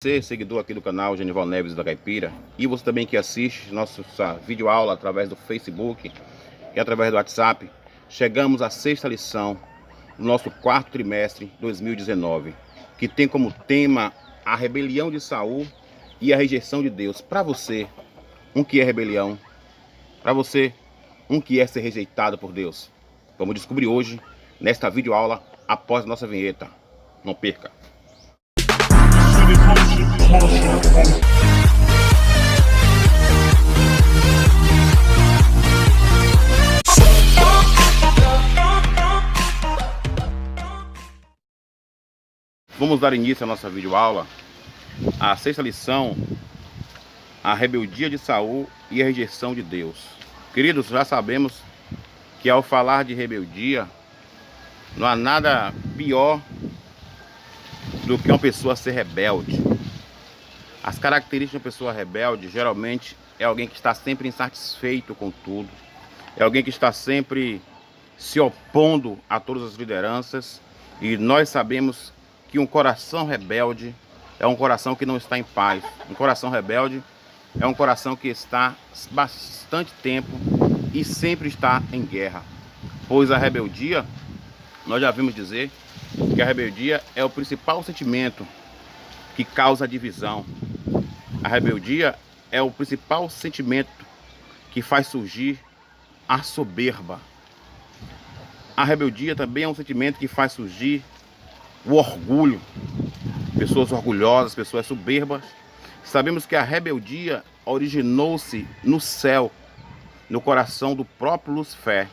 Você, seguidor aqui do canal Genival Neves da Caipira, e você também que assiste nossa videoaula através do Facebook e através do WhatsApp, chegamos à sexta lição do nosso quarto trimestre 2019, que tem como tema a rebelião de Saul e a rejeição de Deus. Para você, que é rebelião? Para você, que é ser rejeitado por Deus? Vamos descobrir hoje, nesta videoaula, após a nossa vinheta. Não perca! Vamos dar início à nossa videoaula, a sexta lição, a rebeldia de Saul e a rejeição de Deus. Queridos, já sabemos que ao falar de rebeldia, não há nada pior do que uma pessoa ser rebelde. As características de uma pessoa rebelde, geralmente, é alguém que está sempre insatisfeito com tudo, é alguém que está sempre se opondo a todas as lideranças, e nós sabemos que um coração rebelde é um coração que não está em paz. Um coração rebelde é um coração que está bastante tempo e sempre está em guerra. Pois a rebeldia, nós já vimos dizer que a rebeldia é o principal sentimento que causa divisão. A rebeldia é o principal sentimento que faz surgir a soberba. A rebeldia também é um sentimento que faz surgir o orgulho. Pessoas orgulhosas, pessoas soberbas. Sabemos que a rebeldia originou-se no céu, no coração do próprio Lucifer.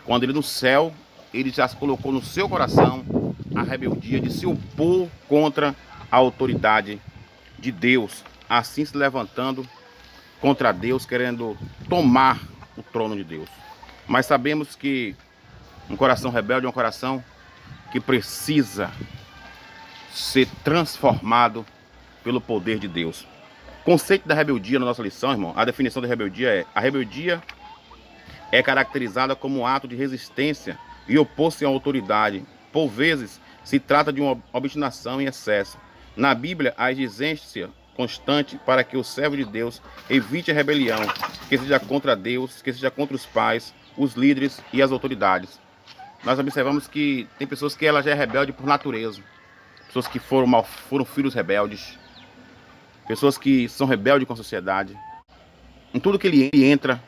Quando ele no céu, ele já se colocou no seu coração a rebeldia de se opor contra a autoridade de Deus, assim se levantando contra Deus, querendo tomar o trono de Deus. Mas sabemos que um coração rebelde é um coração que precisa ser transformado pelo poder de Deus. O conceito da rebeldia na nossa lição, irmão, a definição da rebeldia é: a rebeldia é caracterizada como um ato de resistência e opor-se à autoridade. Por vezes, se trata de uma obstinação em excesso. Na Bíblia, a exigência constante para que o servo de Deus evite a rebelião, que seja contra Deus, que seja contra os pais, os líderes e as autoridades. Nós observamos que tem pessoas que ela já é rebelde por natureza, pessoas que foram filhos rebeldes, pessoas que são rebeldes com a sociedade. Em tudo que ele entra,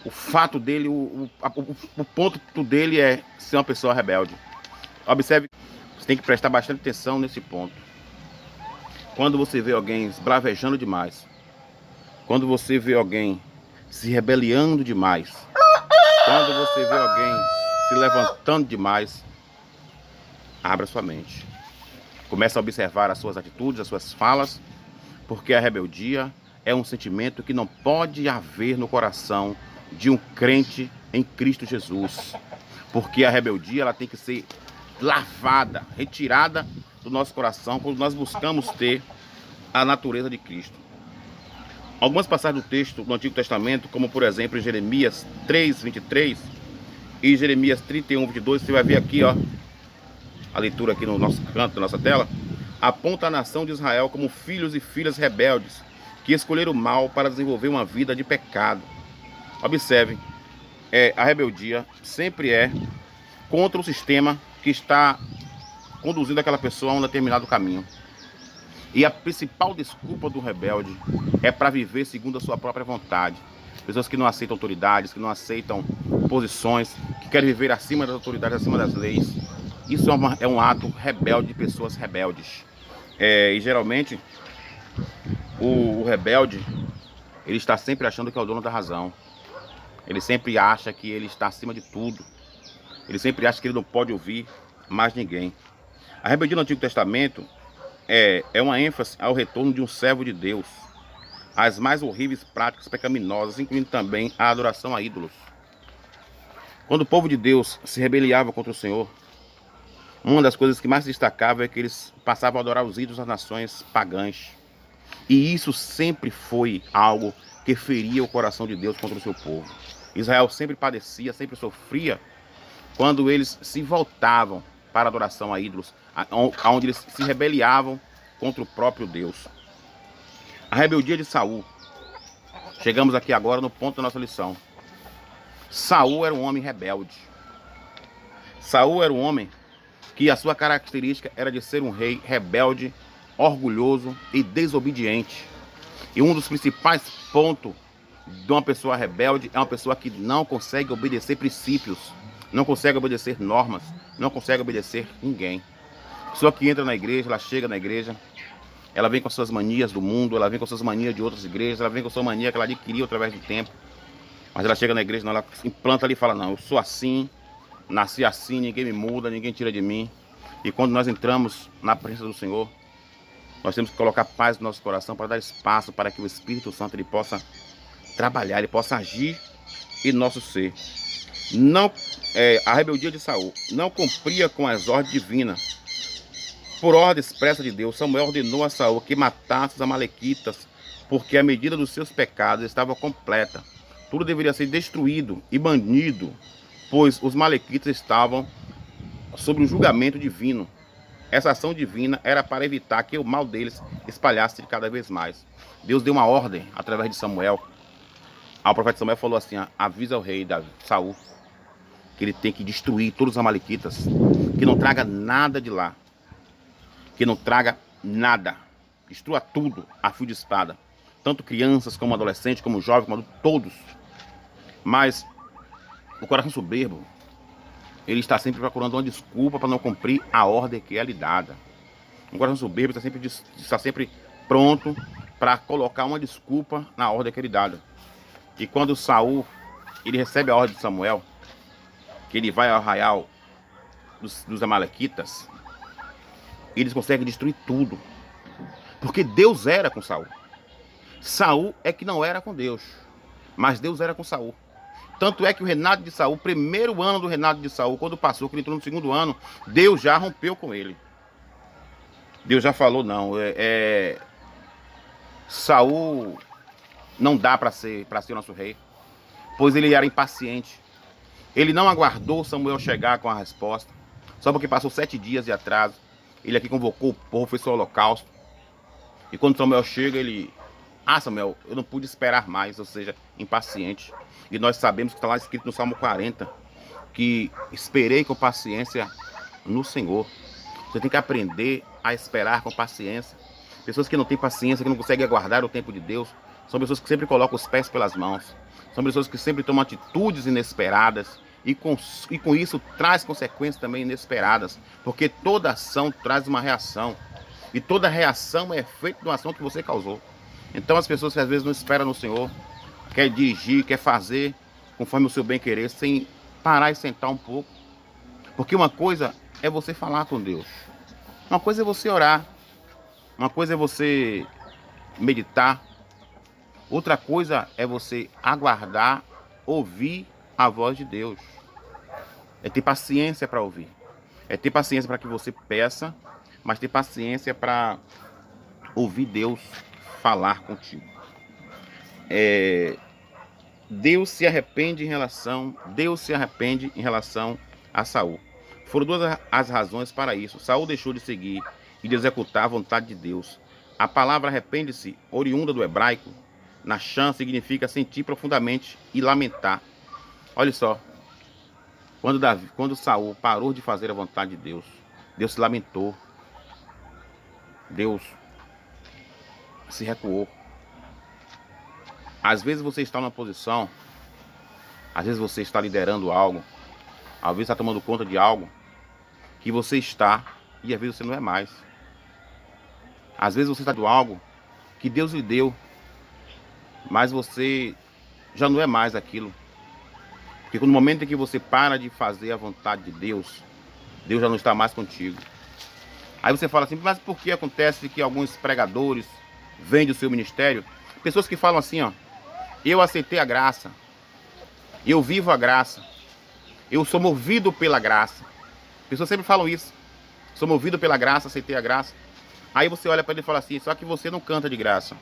o fato dele, o ponto dele é ser uma pessoa rebelde. Observe, você tem que prestar bastante atenção nesse ponto. Quando você vê alguém esbravejando demais, quando você vê alguém se rebeliando demais, quando você vê alguém se levantando demais, abra sua mente. Comece a observar as suas atitudes, as suas falas, porque a rebeldia é um sentimento que não pode haver no coração de um crente em Cristo Jesus. Porque a rebeldia ela tem que ser lavada, retirada do nosso coração quando nós buscamos ter a natureza de Cristo. Algumas passagens do texto do Antigo Testamento, como por exemplo em Jeremias 3:23 e Jeremias 31:22, você vai ver aqui, ó, a leitura aqui no nosso canto da nossa tela, aponta a nação de Israel como filhos e filhas rebeldes que escolheram o mal para desenvolver uma vida de pecado. Observe, a rebeldia sempre é contra o sistema que está conduzindo aquela pessoa a um determinado caminho. E a principal desculpa do rebelde é para viver segundo a sua própria vontade. Pessoas que não aceitam autoridades, que não aceitam posições, que querem viver acima das autoridades, acima das leis. Isso é um ato rebelde de pessoas rebeldes. E geralmente o rebelde, ele está sempre achando que é o dono da razão. Ele sempre acha que ele está acima de tudo. Ele sempre acha que ele não pode ouvir mais ninguém. A rebeldia no Antigo Testamento é uma ênfase ao retorno de um servo de Deus, às mais horríveis práticas pecaminosas, incluindo também a adoração a ídolos. Quando o povo de Deus se rebeliava contra o Senhor, uma das coisas que mais se destacava é que eles passavam a adorar os ídolos das nações pagãs. E isso sempre foi algo que feria o coração de Deus contra o seu povo. Israel sempre padecia, sempre sofria quando eles se voltavam para a adoração a ídolos, onde eles se rebeliavam contra o próprio Deus. A rebeldia de Saul. Chegamos aqui agora no ponto da nossa lição. Saul era um homem rebelde. Saul era um homem que a sua característica era de ser um rei rebelde, orgulhoso e desobediente. E um dos principais pontos de uma pessoa rebelde é uma pessoa que não consegue obedecer princípios, não consegue obedecer normas, não consegue obedecer ninguém. A pessoa que entra na igreja, ela chega na igreja, ela vem com suas manias do mundo, ela vem com suas manias de outras igrejas, ela vem com sua mania que ela adquiriu através do tempo. Mas ela chega na igreja, não, ela implanta ali e fala, não, eu sou assim, nasci assim, ninguém me muda, ninguém tira de mim. E quando nós entramos na presença do Senhor, nós temos que colocar paz no nosso coração para dar espaço para que o Espírito Santo ele possa trabalhar, ele possa agir em nosso ser. Não, a rebeldia de Saul não cumpria com as ordens divinas. Por ordem expressa de Deus, Samuel ordenou a Saul que matasse os amalequitas, porque a medida dos seus pecados estava completa. Tudo deveria ser destruído e banido, pois os malequitas estavam sob o julgamento divino. Essa ação divina era para evitar que o mal deles espalhasse cada vez mais. Deus deu uma ordem através de Samuel. O profeta Samuel falou assim, avisa o rei Saul que ele tem que destruir todos os amalequitas, que não traga nada de lá, que não traga nada, destrua tudo a fio de espada, tanto crianças como adolescentes, como jovens, como adultos, todos. Mas o coração soberbo, ele está sempre procurando uma desculpa para não cumprir a ordem que é lhe dada. O coração soberbo está sempre pronto para colocar uma desculpa na ordem que é lhe dada. E quando Saul ele recebe a ordem de Samuel, que ele vai ao arraial dos amalequitas, eles conseguem destruir tudo. Porque Deus era com Saul. Saul é que não era com Deus, mas Deus era com Saul. Tanto é que o reinado de Saul, o primeiro ano do reinado de Saul, quando passou, que ele entrou no segundo ano, Deus já rompeu com ele. Deus já falou, não, Saul não dá para ser o nosso rei, pois ele era impaciente. Ele não aguardou Samuel chegar com a resposta, só porque passou 7 dias de atraso. Ele aqui convocou o povo, fez seu holocausto. E quando Samuel chega, ele... Samuel, eu não pude esperar mais, ou seja, impaciente. E nós sabemos que está lá escrito no Salmo 40, que esperei com paciência no Senhor. Você tem que aprender a esperar com paciência. Pessoas que não têm paciência, que não conseguem aguardar o tempo de Deus, são pessoas que sempre colocam os pés pelas mãos. São pessoas que sempre tomam atitudes inesperadas. E com isso traz consequências também inesperadas. Porque toda ação traz uma reação. E toda reação é efeito de uma ação que você causou. Então as pessoas que às vezes não esperam no Senhor, quer dirigir, quer fazer conforme o seu bem querer, sem parar e sentar um pouco. Porque uma coisa é você falar com Deus. Uma coisa é você orar. Uma coisa é você meditar. Outra coisa é você aguardar, ouvir a voz de Deus. É ter paciência para ouvir. É ter paciência para que você peça, mas ter paciência para ouvir Deus falar contigo. Deus se arrepende em relação a Saul. Foram duas as razões para isso. Saul deixou de seguir e de executar a vontade de Deus. A palavra arrepende-se, oriunda do hebraico, Nachan, significa sentir profundamente e lamentar. Olha só, quando Saul parou de fazer a vontade de Deus, Deus se lamentou. Deus se recuou. Às vezes você está numa posição, às vezes você está liderando algo, às vezes está tomando conta de algo que você está e às vezes você não é mais. Às vezes você está de algo que Deus lhe deu, mas você já não é mais aquilo. Porque no momento em que você para de fazer a vontade de Deus, Deus já não está mais contigo. Aí você fala assim, mas por que acontece que alguns pregadores vêm do seu ministério? Pessoas que falam assim, eu aceitei a graça, eu vivo a graça, eu sou movido pela graça. Pessoas sempre falam isso, sou movido pela graça, aceitei a graça. Aí você olha para ele e fala assim, só que você não canta de graça,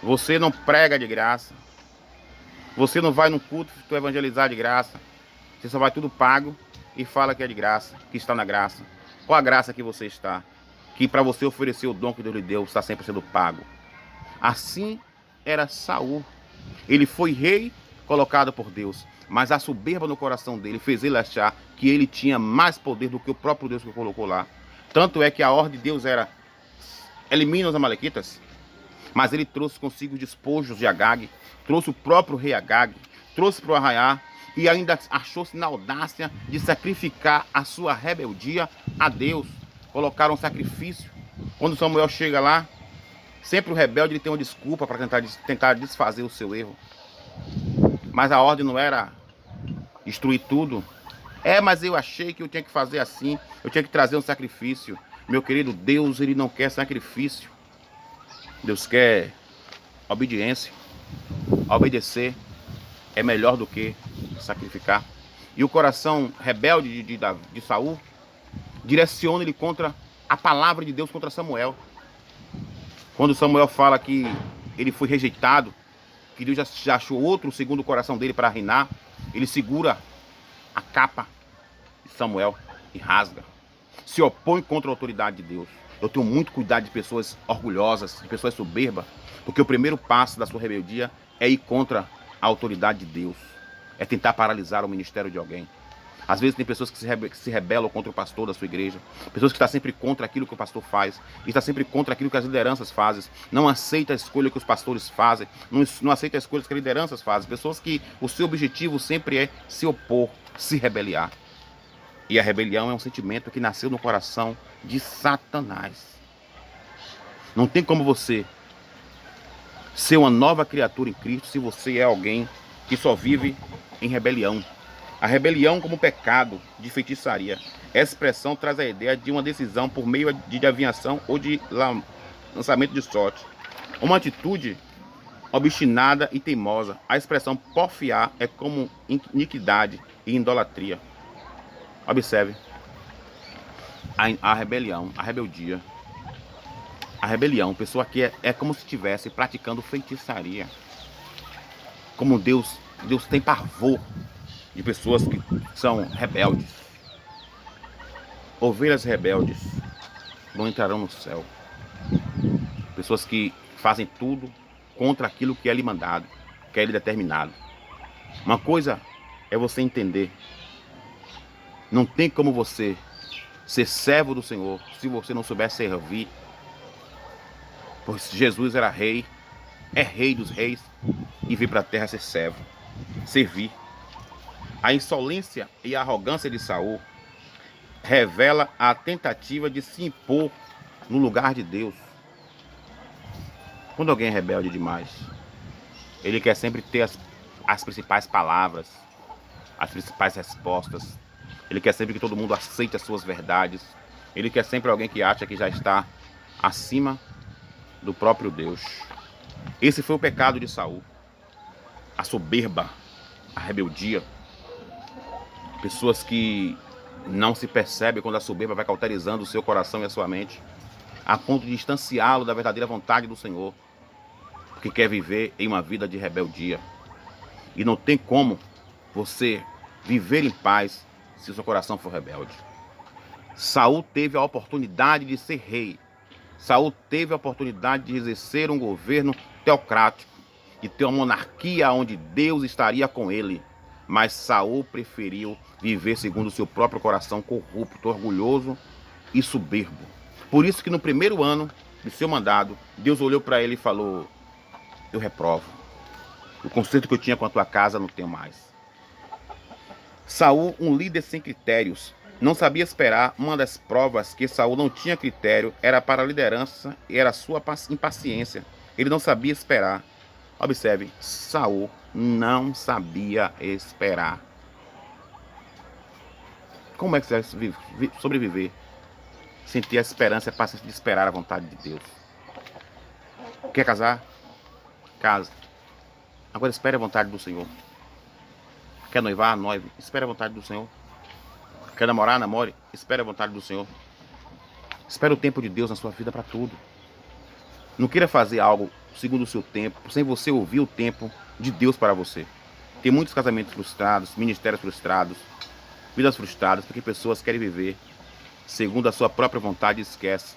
você não prega de graça, você não vai no culto evangelizar de graça, você só vai tudo pago e fala que é de graça, que está na graça. Qual a graça que você está? que para você oferecer o dom que Deus lhe deu, está sempre sendo pago. Assim era Saul. Ele foi rei colocado por Deus, mas a soberba no coração dele fez ele achar que ele tinha mais poder do que o próprio Deus que o colocou lá. Tanto é que a ordem de Deus era: elimina os amalequitas. Mas ele trouxe consigo os despojos de Agag, trouxe o próprio rei Agag, trouxe para o arraiar e ainda achou-se na audácia de sacrificar a sua rebeldia a Deus. Colocaram um sacrifício. Quando Samuel chega lá, sempre o rebelde ele tem uma desculpa para tentar desfazer o seu erro. Mas a ordem não era destruir tudo. Mas eu achei que eu tinha que fazer assim, eu tinha que trazer um sacrifício. Meu querido, Deus ele não quer sacrifício. Deus quer obediência. Obedecer é melhor do que sacrificar. E o coração rebelde de Saul direciona ele contra a palavra de Deus, contra Samuel. Quando Samuel fala que ele foi rejeitado, que Deus já achou outro segundo o coração dele para reinar, ele segura a capa de Samuel e rasga. Se opõe contra a autoridade de Deus. Eu tenho muito cuidado de pessoas orgulhosas, de pessoas soberbas, porque o primeiro passo da sua rebeldia é ir contra a autoridade de Deus. É tentar paralisar o ministério de alguém. Às vezes tem pessoas que se rebelam contra o pastor da sua igreja, pessoas que estão sempre contra aquilo que o pastor faz, e está sempre contra aquilo que as lideranças fazem, não aceita a escolha que os pastores fazem, não aceita a escolha que as lideranças fazem, pessoas que o seu objetivo sempre é se opor, se rebeliar. E a rebelião é um sentimento que nasceu no coração de Satanás. Não tem como você ser uma nova criatura em Cristo se você é alguém que só vive em rebelião. A rebelião como pecado de feitiçaria. Essa expressão traz a ideia de uma decisão por meio de adivinhação ou de lançamento de sorte. Uma atitude obstinada e teimosa. A expressão porfiar é como iniquidade e idolatria. Observe. A rebelião, a rebeldia. A rebelião, pessoa que é como se estivesse praticando feitiçaria. Como Deus tem pavor de pessoas que são rebeldes. Ovelhas rebeldes não entrarão no céu. Pessoas que fazem tudo contra aquilo que é lhe mandado, que é lhe determinado. Uma coisa é você entender: não tem como você ser servo do Senhor se você não souber servir. Pois Jesus era rei, é rei dos reis e veio para a terra ser servo, servir. A insolência e a arrogância de Saul revela a tentativa de se impor no lugar de Deus. Quando alguém é rebelde demais, ele quer sempre ter as principais palavras, as principais respostas. Ele quer sempre que todo mundo aceite as suas verdades. Ele quer sempre alguém que acha que já está acima do próprio Deus. Esse foi o pecado de Saul. A soberba, a rebeldia. Pessoas que não se percebem quando a soberba vai cauterizando o seu coração e a sua mente, a ponto de distanciá-lo da verdadeira vontade do Senhor, porque quer viver em uma vida de rebeldia. E não tem como você viver em paz se o seu coração for rebelde. Saul teve a oportunidade de ser rei. Saul teve a oportunidade de exercer um governo teocrático, de ter uma monarquia onde Deus estaria com ele. Mas Saul preferiu viver segundo o seu próprio coração corrupto, orgulhoso e soberbo. Por isso que no primeiro ano de seu mandado, Deus olhou para ele e falou: eu reprovo. O conceito que eu tinha com a tua casa não tenho mais. Saul, um líder sem critérios, não sabia esperar. Uma das provas que Saul não tinha critério era para a liderança e era a sua impaciência. Ele não sabia esperar. Observe, Saul não sabia esperar. Como é que você vai sobreviver sem ter a esperança e a paciência de esperar a vontade de Deus? Quer casar? Casa. Agora espere a vontade do Senhor. Quer noivar? Noive. Espere a vontade do Senhor. Quer namorar? Namore. Espere a vontade do Senhor. Espere o tempo de Deus na sua vida para tudo. Não queira fazer algo segundo o seu tempo, sem você ouvir o tempo de Deus para você. Tem muitos casamentos frustrados, ministérios frustrados, vidas frustradas, porque pessoas querem viver segundo a sua própria vontade e esquece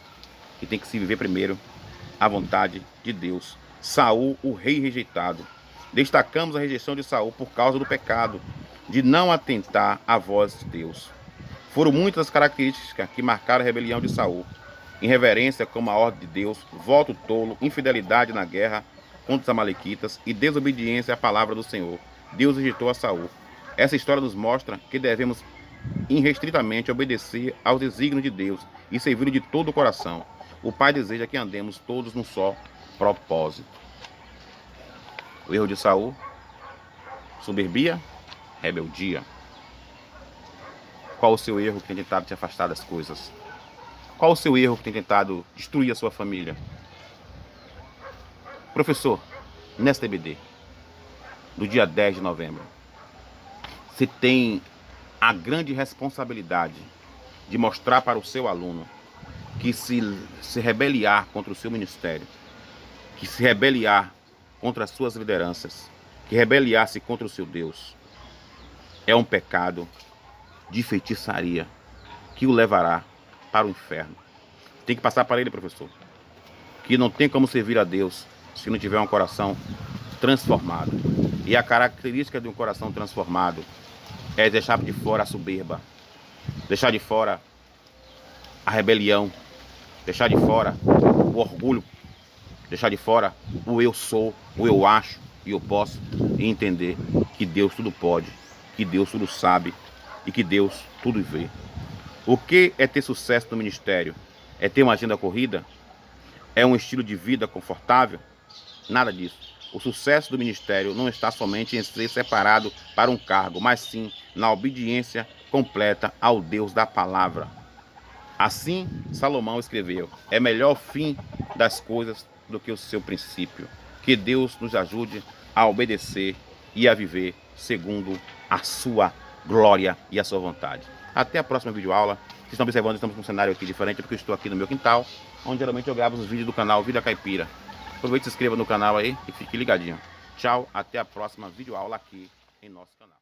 que tem que se viver primeiro a vontade de Deus. Saul, o rei rejeitado. Destacamos a rejeição de Saul por causa do pecado de não atentar à voz de Deus. Foram muitas as características que marcaram a rebelião de Saul: irreverência como a ordem de Deus, voto tolo, infidelidade na guerra contra os amalequitas e desobediência à palavra do Senhor. Deus rejeitou a Saul. Essa história nos mostra que devemos irrestritamente obedecer aos desígnios de Deus e servi-lo de todo o coração. O Pai deseja que andemos todos num só propósito. O erro de Saul: soberbia, rebeldia. Qual o seu erro que tem tentado te afastar das coisas? Qual o seu erro que tem tentado destruir a sua família? Professor, nesta EBD, do dia 10 de novembro, você tem a grande responsabilidade de mostrar para o seu aluno que se rebeliar contra o seu ministério, que se rebeliar contra as suas lideranças, que rebeliar-se contra o seu Deus, é um pecado de feitiçaria que o levará para o inferno. Tem que passar para ele, professor, que não tem como servir a Deus se não tiver um coração transformado. E a característica de um coração transformado é deixar de fora a soberba, deixar de fora a rebelião, deixar de fora o orgulho, deixar de fora o eu sou, o eu acho e eu posso, e entender que Deus tudo pode, que Deus tudo sabe e que Deus tudo vê. O que é ter sucesso no ministério? É ter uma agenda corrida? É um estilo de vida confortável? Nada disso. O sucesso do ministério não está somente em ser separado para um cargo, mas sim na obediência completa ao Deus da palavra. Assim, Salomão escreveu: é melhor o fim das coisas do que o seu princípio. Que Deus nos ajude a obedecer e a viver segundo a sua glória e a sua vontade. Até a próxima videoaula. Vocês estão observando, estamos com um cenário aqui diferente, porque eu estou aqui no meu quintal, onde geralmente eu gravo os vídeos do canal Vida Caipira. Aproveite e se inscreva no canal aí e fique ligadinho. Tchau, até a próxima videoaula aqui em nosso canal.